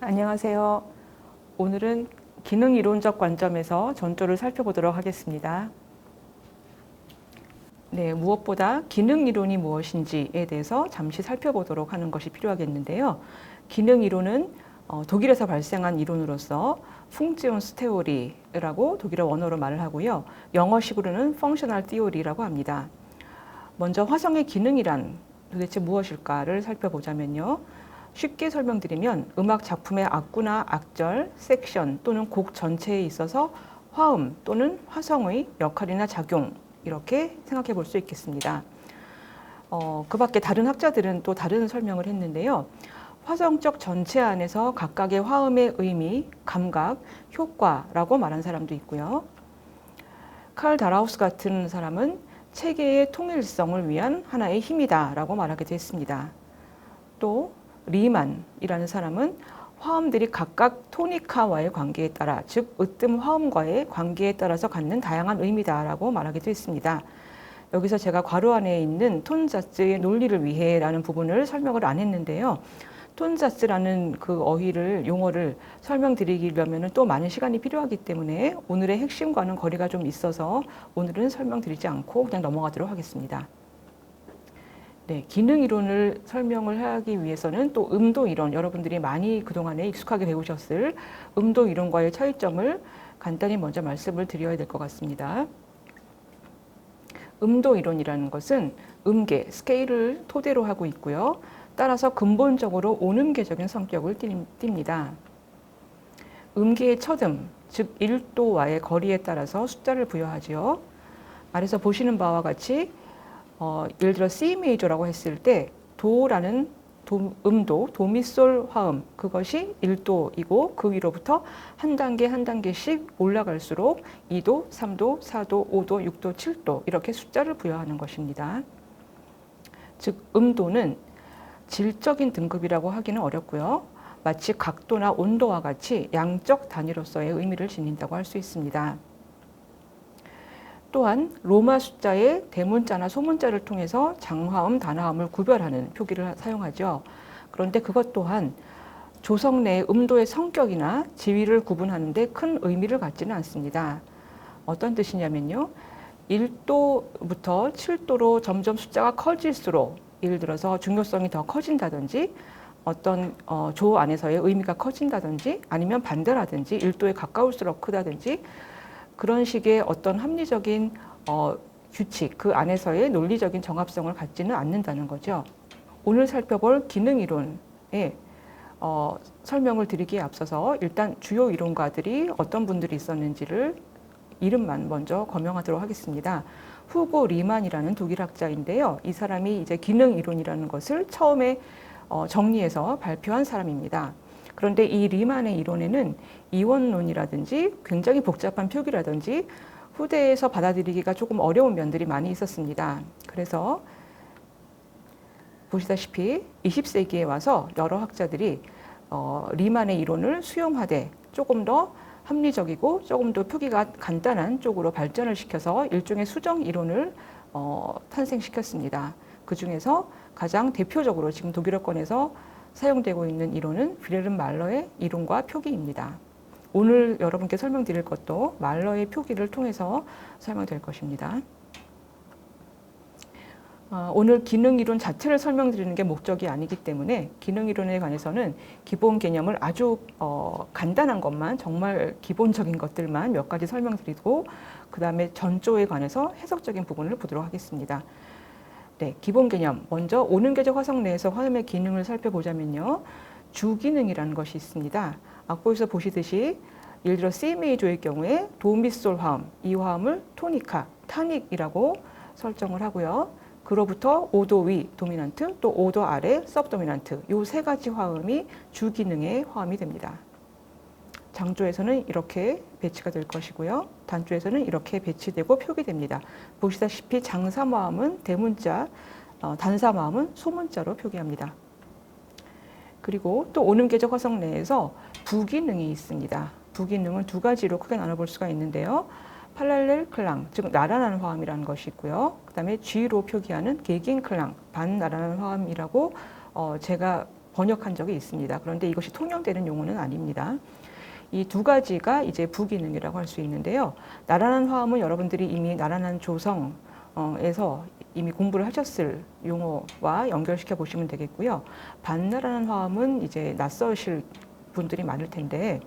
안녕하세요. 오늘은 기능 이론적 관점에서 전조를 살펴보도록 하겠습니다. 네, 무엇보다 기능 이론이 무엇인지에 대해서 잠시 살펴보도록 하는 것이 필요하겠는데요. 기능 이론은 독일에서 발생한 이론으로서 funktions Theory라고 독일어 원어로 말을 하고요. 영어식으로는 Functional Theory라고 합니다. 먼저 화성의 기능이란 도대체 무엇일까를 살펴보자면요. 쉽게 설명드리면 음악 작품의 악구나 악절, 섹션 또는 곡 전체에 있어서 화음 또는 화성의 역할이나 작용 이렇게 생각해 볼 수 있겠습니다. 그 밖에 다른 학자들은 또 다른 설명을 했는데요. 화성적 전체 안에서 각각의 화음의 의미, 감각, 효과라고 말한 사람도 있고요. 칼 다라우스 같은 사람은 체계의 통일성을 위한 하나의 힘이다라고 말하기도 했습니다. 또 리만이라는 사람은 화음들이 각각 토니카와의 관계에 따라, 즉 으뜸 화음과의 관계에 따라서 갖는 다양한 의미다라고 말하기도 했습니다. 여기서 제가 괄호 안에 있는 톤자츠의 논리를 위해라는 부분을 설명을 안 했는데요. 톤자츠라는 그 용어를 설명드리려면 또 많은 시간이 필요하기 때문에 오늘의 핵심과는 거리가 좀 있어서 오늘은 설명드리지 않고 그냥 넘어가도록 하겠습니다. 네, 기능 이론을 설명을 하기 위해서는 또 음도 이론, 여러분들이 많이 그동안에 익숙하게 배우셨을 음도 이론과의 차이점을 간단히 먼저 말씀을 드려야 될 것 같습니다. 음도 이론이라는 것은 음계, 스케일을 토대로 하고 있고요. 따라서 근본적으로 온음계적인 성격을 띱니다. 음계의 첫음, 즉 1도와의 거리에 따라서 숫자를 부여하지요. 아래서 보시는 바와 같이 예를 들어 C 메이저라고 했을 때 도라는 음도, 도미솔 화음 그것이 1도이고 그 위로부터 한 단계 한 단계씩 올라갈수록 2도, 3도, 4도, 5도, 6도, 7도 이렇게 숫자를 부여하는 것입니다. 즉 음도는 질적인 등급이라고 하기는 어렵고요. 마치 각도나 온도와 같이 양적 단위로서의 의미를 지닌다고 할 수 있습니다. 또한 로마 숫자의 대문자나 소문자를 통해서 장화음, 단화음을 구별하는 표기를 사용하죠. 그런데 그것 또한 조성 내의 음도의 성격이나 지위를 구분하는 데 큰 의미를 갖지는 않습니다. 어떤 뜻이냐면요. 1도부터 7도로 점점 숫자가 커질수록 예를 들어서 중요성이 더 커진다든지 어떤 조 안에서의 의미가 커진다든지 아니면 반대라든지 1도에 가까울수록 크다든지 그런 식의 어떤 합리적인 규칙, 그 안에서의 논리적인 정합성을 갖지는 않는다는 거죠. 오늘 살펴볼 기능 이론의 설명을 드리기에 앞서서 일단 주요 이론가들이 어떤 분들이 있었는지를 이름만 먼저 거명하도록 하겠습니다. 후고 리만이라는 독일 학자인데요. 이 사람이 이제 기능 이론이라는 것을 처음에 정리해서 발표한 사람입니다. 그런데 이 리만의 이론에는 이원론이라든지 굉장히 복잡한 표기라든지 후대에서 받아들이기가 조금 어려운 면들이 많이 있었습니다. 그래서 보시다시피 20세기에 와서 여러 학자들이 리만의 이론을 수용하되 조금 더 합리적이고 조금 더 표기가 간단한 쪽으로 발전을 시켜서 일종의 수정 이론을 탄생시켰습니다. 그 중에서 가장 대표적으로 지금 독일어권에서 사용되고 있는 이론은 윌헬름 말러의 이론과 표기입니다. 오늘 여러분께 설명드릴 것도 말러의 표기를 통해서 설명될 것입니다. 오늘 기능 이론 자체를 설명드리는 게 목적이 아니기 때문에 기능 이론에 관해서는 기본 개념을 아주 간단한 것만 정말 기본적인 것들만 몇 가지 설명드리고 그 다음에 전조에 관해서 해석적인 부분을 보도록 하겠습니다. 네, 기본 개념. 먼저 온음계적 화성 내에서 화음의 기능을 살펴보자면요. 주기능이라는 것이 있습니다. 악보에서 보시듯이 예를 들어 C 메이저의 경우에 도미솔 화음, 이 화음을 토니카, 타닉이라고 설정을 하고요. 그로부터 5도 위 도미넌트, 또 5도 아래 서브도미넌트, 이 세 가지 화음이 주기능의 화음이 됩니다. 장조에서는 이렇게 배치가 될 것이고요. 단조에서는 이렇게 배치되고 표기됩니다. 보시다시피 장삼화음은 대문자, 단삼화음은 소문자로 표기합니다. 그리고 또 온음계적 화성 내에서 부기능이 있습니다. 부기능은 두 가지로 크게 나눠볼 수가 있는데요. 팔랄렐 클랑, 즉 나란한 화음이라는 것이 있고요. 그 다음에 G로 표기하는 게겐 클랑, 반나란한 화음이라고 제가 번역한 적이 있습니다. 그런데 이것이 통용되는 용어는 아닙니다. 이 두 가지가 이제 부기능이라고 할 수 있는데요. 나란한 화음은 여러분들이 이미 나란한 조성에서 이미 공부를 하셨을 용어와 연결시켜 보시면 되겠고요. 반나란한 화음은 이제 낯서실 분들이 많을 텐데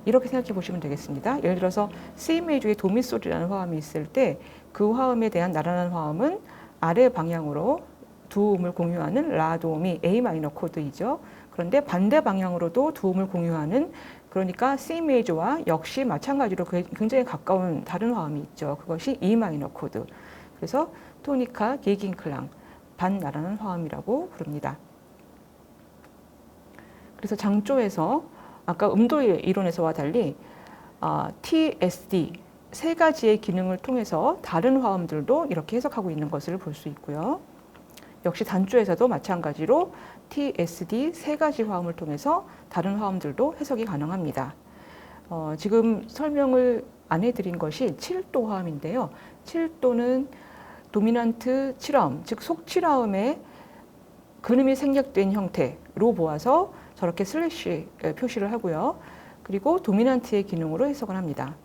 이렇게 생각해 보시면 되겠습니다. 예를 들어서 C 메이저의 도미솔이라는 화음이 있을 때 그 화음에 대한 나란한 화음은 아래 방향으로 두 음을 공유하는 라도미 A 마이너 코드이죠. 그런데 반대 방향으로도 두 음을 공유하는 그러니까 C 메이저와 역시 마찬가지로 굉장히 가까운 다른 화음이 있죠. 그것이 E 마이너 코드. 그래서 토니카 게긴클랑 반나란한 화음이라고 부릅니다. 그래서 장조에서 아까 음도의 이론에서와 달리 TSD 세 가지의 기능을 통해서 다른 화음들도 이렇게 해석하고 있는 것을 볼 수 있고요. 역시 단조에서도 마찬가지로 TSD 세 가지 화음을 통해서 다른 화음들도 해석이 가능합니다. 지금 설명을 안 해드린 것이 7도 화음인데요. 7도는 도미넌트 7화음, 즉 속칠화음의 근음이 생략된 형태로 보아서 저렇게 슬래시 표시를 하고요. 그리고 도미넌트의 기능으로 해석을 합니다.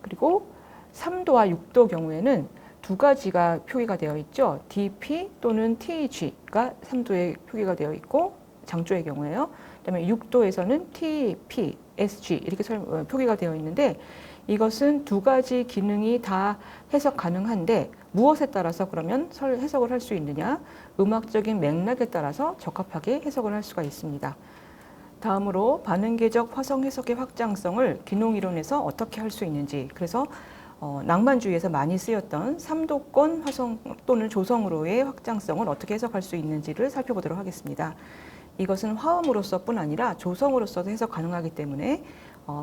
그리고 3도와 6도 경우에는 두 가지가 표기가 되어 있죠. DP 또는 TG가 3도에 표기가 되어 있고 장조의 경우에요. 그다음에 6도에서는 TP, SG 이렇게 표기가 되어 있는데 이것은 두 가지 기능이 다 해석 가능한데 무엇에 따라서 그러면 해석을 할 수 있느냐? 음악적인 맥락에 따라서 적합하게 해석을 할 수가 있습니다. 다음으로 반응계적 화성 해석의 확장성을 기농이론에서 어떻게 할 수 있는지, 그래서 낭만주의에서 많이 쓰였던 3도권 화성 또는 조성으로의 확장성을 어떻게 해석할 수 있는지를 살펴보도록 하겠습니다. 이것은 화음으로서뿐 아니라 조성으로서도 해석 가능하기 때문에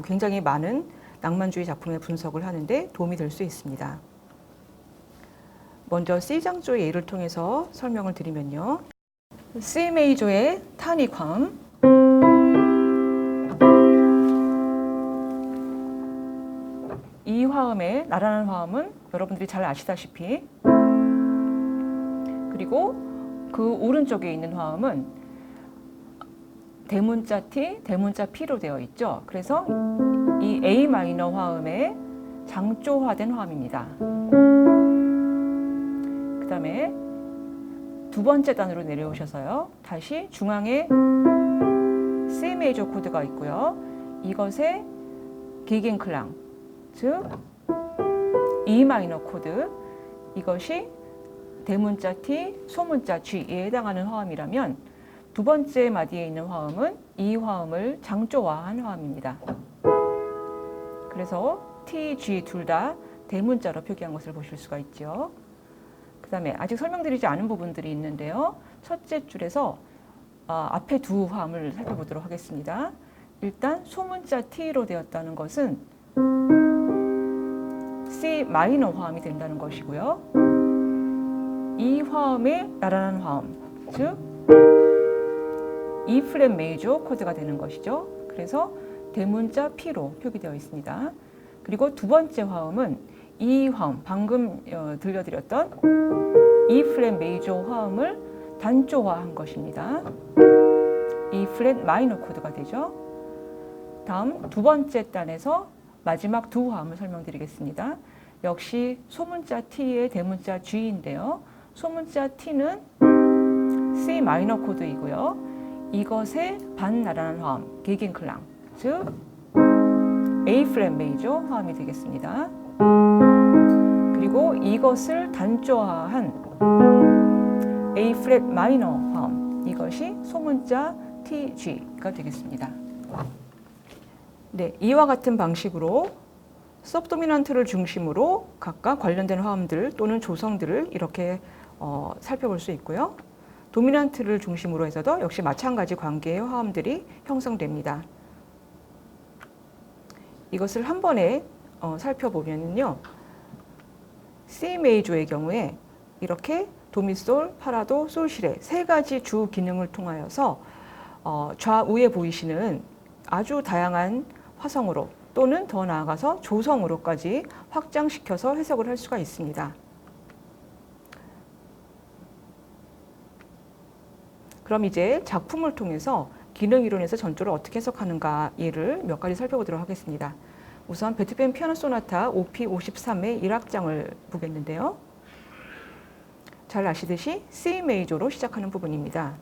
굉장히 많은 낭만주의 작품의 분석을 하는데 도움이 될 수 있습니다. 먼저 C장조의 예를 통해서 설명을 드리면요. C 메이저의 타닉화음, 이 화음의 나란한 화음은 여러분들이 잘 아시다시피, 그리고 그 오른쪽에 있는 화음은 대문자 T, 대문자 P로 되어 있죠. 그래서 이 A 마이너 화음의 장조화된 화음입니다. 그 다음에 두 번째 단으로 내려오셔서요. 다시 중앙에 C 메이저 코드가 있고요. 이것의 게겐클랑, 즉 E 마이너 코드, 이것이 대문자 T, 소문자 G에 해당하는 화음이라면 두 번째 마디에 있는 화음은 이 화음을 장조화한 화음입니다. 그래서 T, G 둘 다 대문자로 표기한 것을 보실 수가 있죠. 그 다음에 아직 설명드리지 않은 부분들이 있는데요. 첫째 줄에서 앞에 두 화음을 살펴보도록 하겠습니다. 일단 소문자 T로 되었다는 것은 C 마이너 화음이 된다는 것이고요. 이 화음의 나란한 화음, 즉 E 플랫 메이저 코드가 되는 것이죠. 그래서 대문자 P로 표기되어 있습니다. 그리고 두 번째 화음은 이 화음, 방금 들려드렸던 E 플랫 메이저 화음을 단조화한 것입니다. E 플랫 마이너 코드가 되죠. 다음 두 번째 단에서 마지막 두 화음을 설명드리겠습니다. 역시 소문자 T의 대문자 G인데요. 소문자 T는 C 마이너 코드이고요. 이것의 반나란한 화음, 게겐클랑, 즉 A 플랫 메이저 화음이 되겠습니다. 그리고 이것을 단조화한 A 플랫 마이너 화음, 이것이 소문자 TG가 되겠습니다. 네, 이와 같은 방식으로 서브도미넌트를 중심으로 각각 관련된 화음들 또는 조성들을 이렇게 살펴볼 수 있고요. 도미넌트를 중심으로 해서도 역시 마찬가지 관계의 화음들이 형성됩니다. 이것을 한 번에 살펴보면요. C 메이저의 경우에 이렇게 도미솔, 파라도, 솔시레 세 가지 주 기능을 통하여서 좌우에 보이시는 아주 다양한 화성으로 또는 더 나아가서 조성으로까지 확장시켜서 해석을 할 수가 있습니다. 그럼 이제 작품을 통해서 기능 이론에서 전조를 어떻게 해석하는가 예를 몇 가지 살펴보도록 하겠습니다. 우선 베토벤 피아노 소나타 OP 53의 1악장을 보겠는데요. 잘 아시듯이 C 메이저로 시작하는 부분입니다.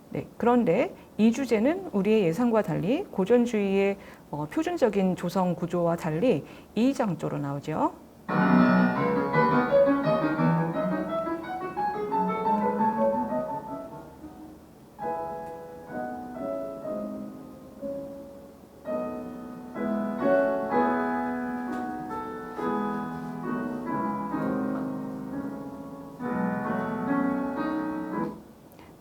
네, 그런데 이 주제는 우리의 예상과 달리 고전주의의 표준적인 조성 구조와 달리 2장조로 나오죠.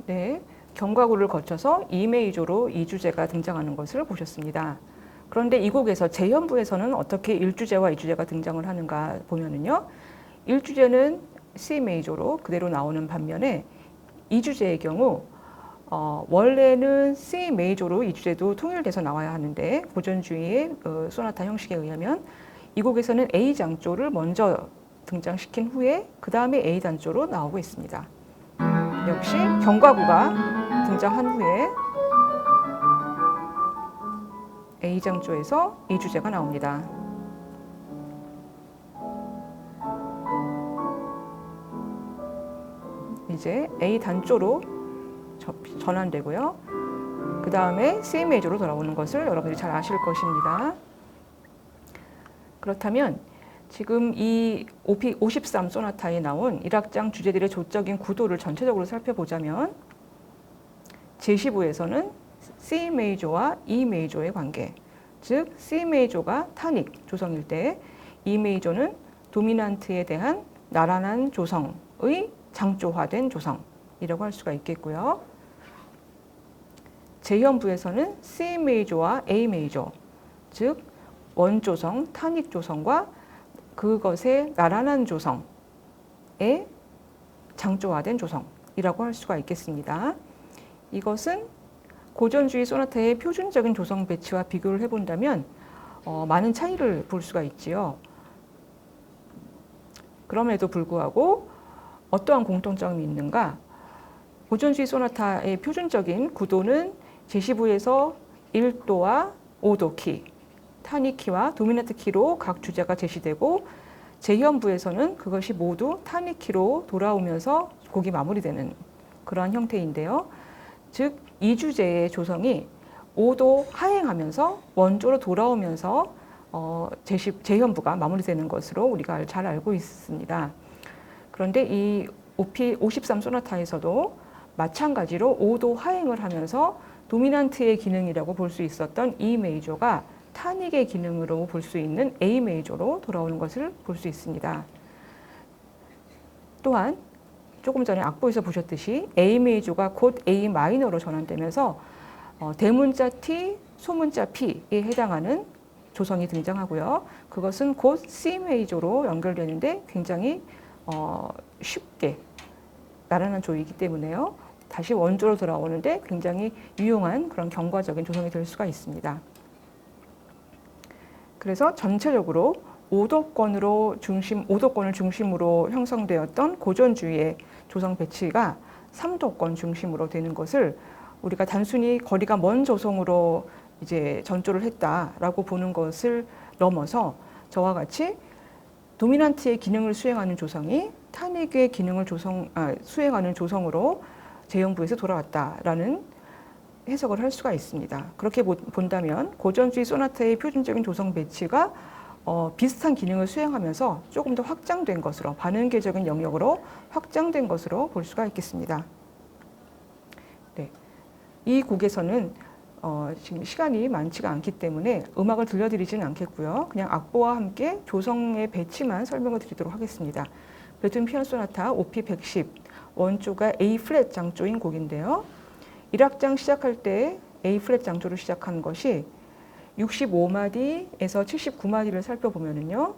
네, 경과구를 거쳐서 E 메이저로 이 주제가 등장하는 것을 보셨습니다. 그런데 이 곡에서 재현부에서는 어떻게 1주제와 2주제가 등장을 하는가 보면은요. 1주제는 C 메이저로 그대로 나오는 반면에 2주제의 경우 원래는 C 메이저로 2주제도 통일돼서 나와야 하는데 고전주의의 소나타 형식에 의하면 이 곡에서는 A 장조를 먼저 등장시킨 후에 그 다음에 A 단조로 나오고 있습니다. 역시 경과구가 등장한 후에 A장조에서 이 주제가 나옵니다. 이제 A 단조로 전환되고요. 그 다음에 C 메이저로 돌아오는 것을 여러분들이 잘 아실 것입니다. 그렇다면 지금 이 OP 53 소나타에 나온 1악장 주제들의 조적인 구도를 전체적으로 살펴보자면 제시부에서는 C 메이저와 E 메이저의 관계, 즉 C 메이저가 타닉 조성일 때 E 메이저는 도미난트에 대한 나란한 조성의 장조화된 조성이라고 할 수가 있겠고요. 재현부에서는 C 메이저와 A 메이저, 즉 원조성, 타닉 조성과 그것의 나란한 조성의 장조화된 조성이라고 할 수가 있겠습니다. 이것은 고전주의 소나타의 표준적인 조성 배치와 비교를 해본다면 많은 차이를 볼 수가 있지요. 그럼에도 불구하고 어떠한 공통점이 있는가? 고전주의 소나타의 표준적인 구도는 제시부에서 1도와 5도 키, 타닉 키와 도미난트 키로 각 주제가 제시되고 재현부에서는 그것이 모두 타닉 키로 돌아오면서 곡이 마무리되는 그러한 형태인데요. 즉, 이 주제의 조성이 5도 하행하면서 원조로 돌아오면서 재현부가 마무리되는 것으로 우리가 잘 알고 있습니다. 그런데 이 OP 53 소나타에서도 마찬가지로 5도 하행을 하면서 도미난트의 기능이라고 볼 수 있었던 E 메이저가 타닉의 기능으로 볼 수 있는 A 메이저로 돌아오는 것을 볼 수 있습니다. 또한 조금 전에 악보에서 보셨듯이 A 메이저가 곧 A 마이너로 전환되면서 대문자 T, 소문자 P에 해당하는 조성이 등장하고요. 그것은 곧 C 메이저로 연결되는데 굉장히 쉽게 나란한 조이기 때문에요. 다시 원조로 돌아오는데 굉장히 유용한 그런 경과적인 조성이 될 수가 있습니다. 그래서 전체적으로 5도권을 중심으로 형성되었던 고전주의의 조성 배치가 3도권 중심으로 되는 것을 우리가 단순히 거리가 먼 조성으로 이제 전조를 했다라고 보는 것을 넘어서 저와 같이 도미난트의 기능을 수행하는 조성이 타닉의 기능을 수행하는 조성으로 재현부에서 돌아왔다라는 해석을 할 수가 있습니다. 그렇게 본다면 고전주의 소나타의 표준적인 조성 배치가 비슷한 기능을 수행하면서 조금 더 확장된 것으로, 반응계적인 영역으로 확장된 것으로 볼 수가 있겠습니다. 네. 이 곡에서는 지금 시간이 많지가 않기 때문에 음악을 들려드리지는 않겠고요. 그냥 악보와 함께 조성의 배치만 설명을 드리도록 하겠습니다. 베토벤 피아노 소나타 OP 110, 원조가 A 플랫 장조인 곡인데요. 1악장 시작할 때 A 플랫 장조로 시작한 것이 65마디에서 79마디를 살펴보면은요.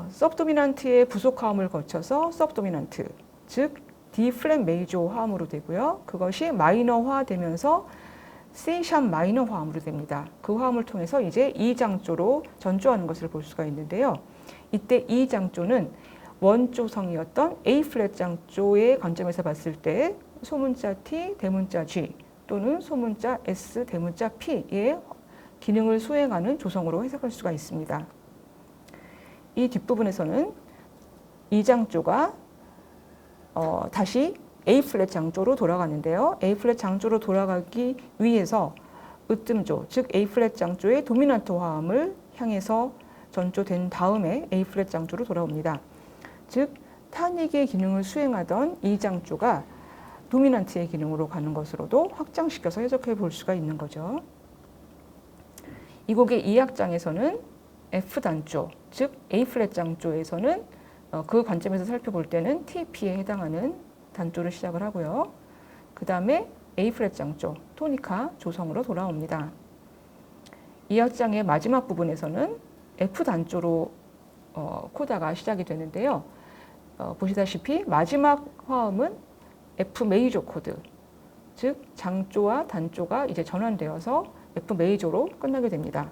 सब도미넌트의 부속화음을 거쳐서 सब도미넌트, 즉 D 플랫 메이저 화음으로 되고요. 그것이 마이너화되면서 C 샵 마이너 화음으로 됩니다. 그 화음을 통해서 이제 E 장조로 전조하는 것을 볼 수가 있는데요. 이때 E 장조는 원조성이었던 A 플랫 장조의 관점에서 봤을 때 소문자 T, 대문자 G 또는 소문자 S, 대문자 P의 기능을 수행하는 조성으로 해석할 수가 있습니다. 이 뒷부분에서는 이 장조가 다시 A 플랫 장조로 돌아가는데요. A 플랫 장조로 돌아가기 위해서 으뜸조, 즉 A 플랫 장조의 도미넌트 화음을 향해서 전조된 다음에 A 플랫 장조로 돌아옵니다. 즉 타닉의 기능을 수행하던 이 장조가 도미넌트의 기능으로 가는 것으로도 확장시켜서 해석해 볼 수가 있는 거죠. 이 곡의 2악장에서는 F 단조, 즉 A 플랫 장조에서는 그 관점에서 살펴볼 때는 TP에 해당하는 단조를 시작을 하고요. 그 다음에 A 플랫 장조, 토니카 조성으로 돌아옵니다. 2악장의 마지막 부분에서는 F 단조로 코다가 시작이 되는데요. 보시다시피 마지막 화음은 F 메이저 코드, 즉 장조와 단조가 이제 전환되어서 F 메이저로 끝나게 됩니다.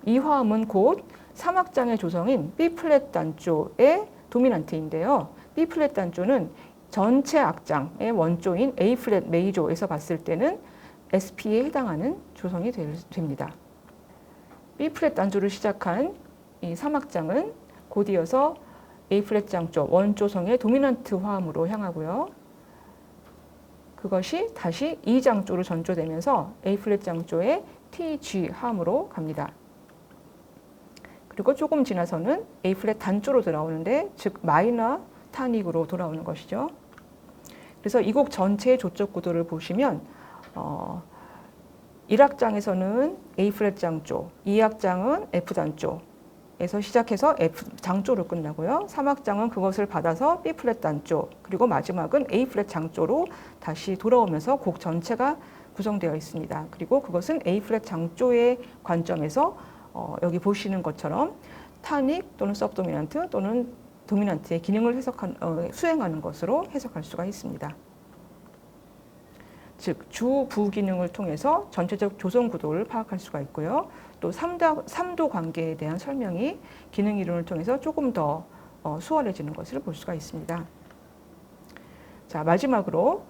이 화음은 곧 3악장의 조성인 B 플랫 단조의 도미넌트인데요. B 플랫 단조는 전체 악장의 원조인 A 플랫 메이저에서 봤을 때는 SP에 해당하는 조성이 됩니다. B 플랫 단조를 시작한 이 3악장은 곧 이어서 A 플랫 장조 원조성의 도미넌트 화음으로 향하고요. 그것이 다시 E 장조로 전조되면서 A 플랫 장조의 TG 화음으로 갑니다. 그리고 조금 지나서는 A 플랫 단조로 돌아오는데 즉 마이너 타닉으로 돌아오는 것이죠. 그래서 이 곡 전체의 조적 구도를 보시면 1악장에서는 A 플랫 장조, 2악장은 F 단조에서 시작해서 F 장조로 끝나고요. 3악장은 그것을 받아서 B 플랫 단조, 그리고 마지막은 A 플랫 장조로 다시 돌아오면서 곡 전체가 구성되어 있습니다. 그리고 그것은 A 플랫 장조의 관점에서 여기 보시는 것처럼 타닉 또는 सब도미넌트 또는 도미넌트의 기능을 수행하는 것으로 해석할 수가 있습니다. 즉 주, 부 기능을 통해서 전체적 조성 구도를 파악할 수가 있고요. 또 3도 관계에 대한 설명이 기능 이론을 통해서 조금 더 수월해지는 것을 볼 수가 있습니다. 자, 마지막으로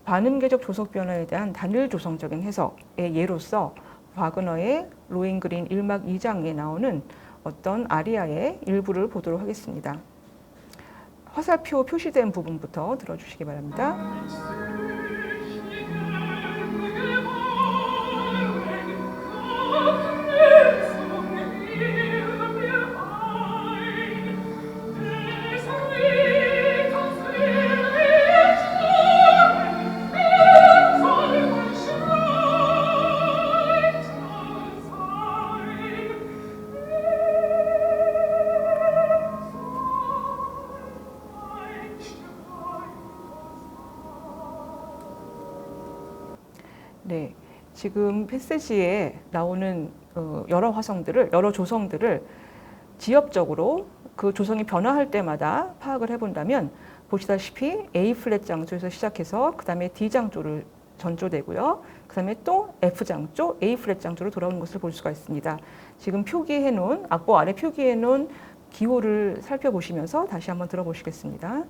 반음계적 조석 변화에 대한 단일 조성적인 해석의 예로서 바그너의 로헨그린 1막 2장에 나오는 어떤 아리아의 일부를 보도록 하겠습니다. 화살표 표시된 부분부터 들어주시기 바랍니다. 네, 지금 패시지에 나오는 여러 조성들을 지엽적으로 그 조성이 변화할 때마다 파악을 해본다면 보시다시피 A 플랫 장조에서 시작해서 그 다음에 D 장조를 전조되고요. 그 다음에 또 F 장조, A 플랫 장조로 돌아오는 것을 볼 수가 있습니다. 지금 표기해놓은 악보 아래 표기해놓은 기호를 살펴보시면서 다시 한번 들어보시겠습니다.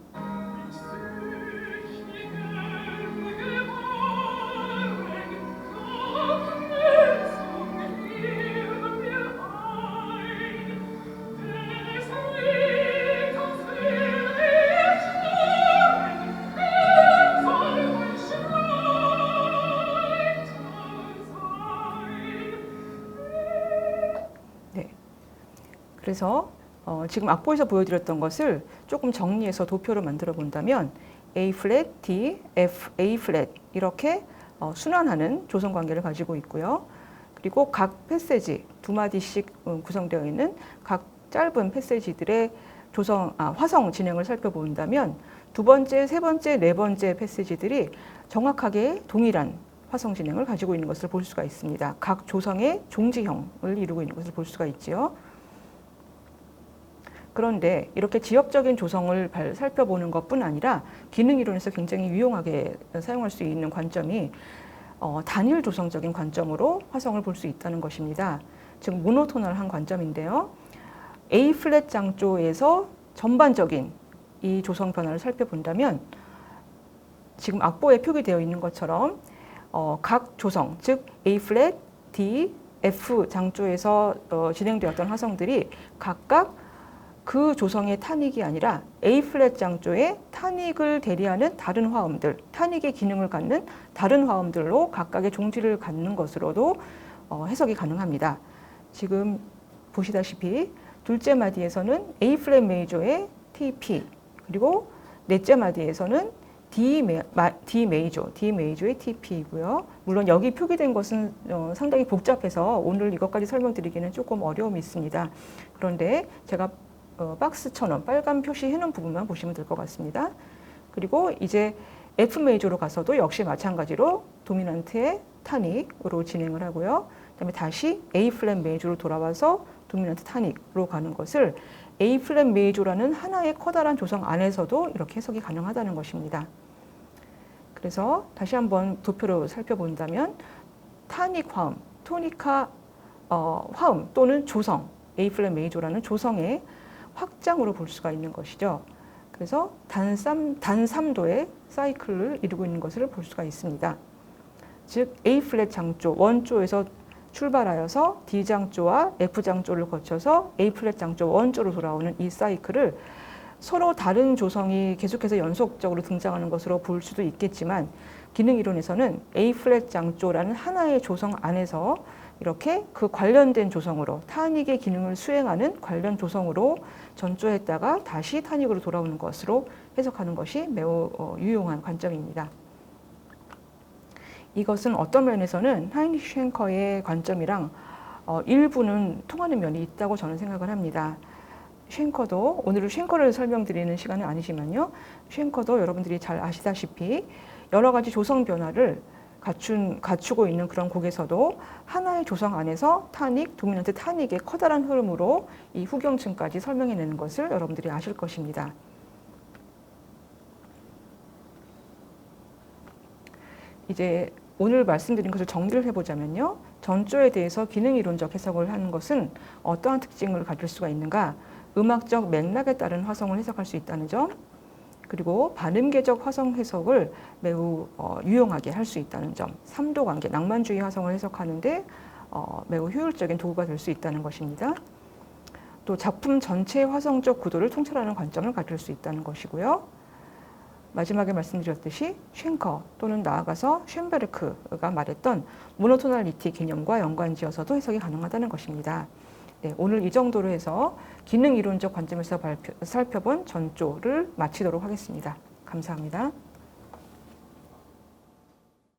그래서 지금 악보에서 보여드렸던 것을 조금 정리해서 도표로 만들어 본다면 A 플랫, D, F, A 플랫 이렇게 순환하는 조성 관계를 가지고 있고요. 그리고 각 패세지 두 마디씩 구성되어 있는 각 짧은 패세지들의 화성 진행을 살펴본다면 두 번째, 세 번째, 네 번째 패세지들이 정확하게 동일한 화성 진행을 가지고 있는 것을 볼 수가 있습니다. 각 조성의 종지형을 이루고 있는 것을 볼 수가 있지요. 그런데 이렇게 지역적인 조성을 살펴보는 것뿐 아니라 기능 이론에서 굉장히 유용하게 사용할 수 있는 관점이 단일 조성적인 관점으로 화성을 볼 수 있다는 것입니다. 즉 모노토널한 관점인데요. A 플랫 장조에서 전반적인 이 조성 변화를 살펴본다면 지금 악보에 표기되어 있는 것처럼 각 조성, 즉 A 플랫, D, F 장조에서 진행되었던 화성들이 각각 그 조성의 탄익이 아니라 A 플랫 장조의 탄익을 대리하는 다른 화음들, 탄익의 기능을 갖는 다른 화음들로 각각의 종지를 갖는 것으로도 해석이 가능합니다. 지금 보시다시피 둘째 마디에서는 A 플랫 메이저의 TP, 그리고 넷째 마디에서는 D 메이저의 TP이고요. 물론 여기 표기된 것은 상당히 복잡해서 오늘 이것까지 설명드리기는 조금 어려움이 있습니다. 그런데 제가 박스처럼 빨간 표시해 놓은 부분만 보시면 될 것 같습니다. 그리고 이제 F 메이저로 가서도 역시 마찬가지로 도미넌트의 타닉으로 진행을 하고요. 그다음에 다시 A 플랫 메이저로 돌아와서 도미넌트 타닉으로 가는 것을 A 플랫 메이저라는 하나의 커다란 조성 안에서도 이렇게 해석이 가능하다는 것입니다. 그래서 다시 한번 도표로 살펴본다면 타닉 화음, 토니카 화음 또는 조성, A 플랫 메이저라는 조성의 확장으로 볼 수가 있는 것이죠. 그래서 단 3도의 사이클을 이루고 있는 것을 볼 수가 있습니다. 즉 A 플랫 장조, 원조에서 출발하여서 D 장조와 F 장조를 거쳐서 A 플랫 장조 원조로 돌아오는 이 사이클을 서로 다른 조성이 계속해서 연속적으로 등장하는 것으로 볼 수도 있겠지만 기능 이론에서는 A 플랫 장조라는 하나의 조성 안에서 이렇게 그 관련된 조성으로 타닉의 기능을 수행하는 관련 조성으로 전조했다가 다시 타닉으로 돌아오는 것으로 해석하는 것이 매우 유용한 관점입니다. 이것은 어떤 면에서는 하이니시 쉔커의 관점이랑 일부는 통하는 면이 있다고 저는 생각을 합니다. 쉔커도 오늘은 쉔커를 설명드리는 시간은 아니지만요. 쉔커도 여러분들이 잘 아시다시피 여러 가지 조성 변화를 갖추고 있는 그런 곡에서도 하나의 조성 안에서 타닉, 도미넌트 타닉의 커다란 흐름으로 이 후경층까지 설명해내는 것을 여러분들이 아실 것입니다. 이제 오늘 말씀드린 것을 정리를 해보자면요. 전조에 대해서 기능 이론적 해석을 하는 것은 어떠한 특징을 가질 수가 있는가? 음악적 맥락에 따른 화성을 해석할 수 있다는 점, 그리고 반음계적 화성 해석을 매우 유용하게 할 수 있다는 점, 3도 관계, 낭만주의 화성을 해석하는데 매우 효율적인 도구가 될 수 있다는 것입니다. 또 작품 전체의 화성적 구도를 통찰하는 관점을 가질 수 있다는 것이고요. 마지막에 말씀드렸듯이 쉔커 또는 나아가서 쉔베르크가 말했던 모노토널리티 개념과 연관지어서도 해석이 가능하다는 것입니다. 네, 오늘 이 정도로 해서 기능 이론적 관점에서 살펴본 전조를 마치도록 하겠습니다. 감사합니다.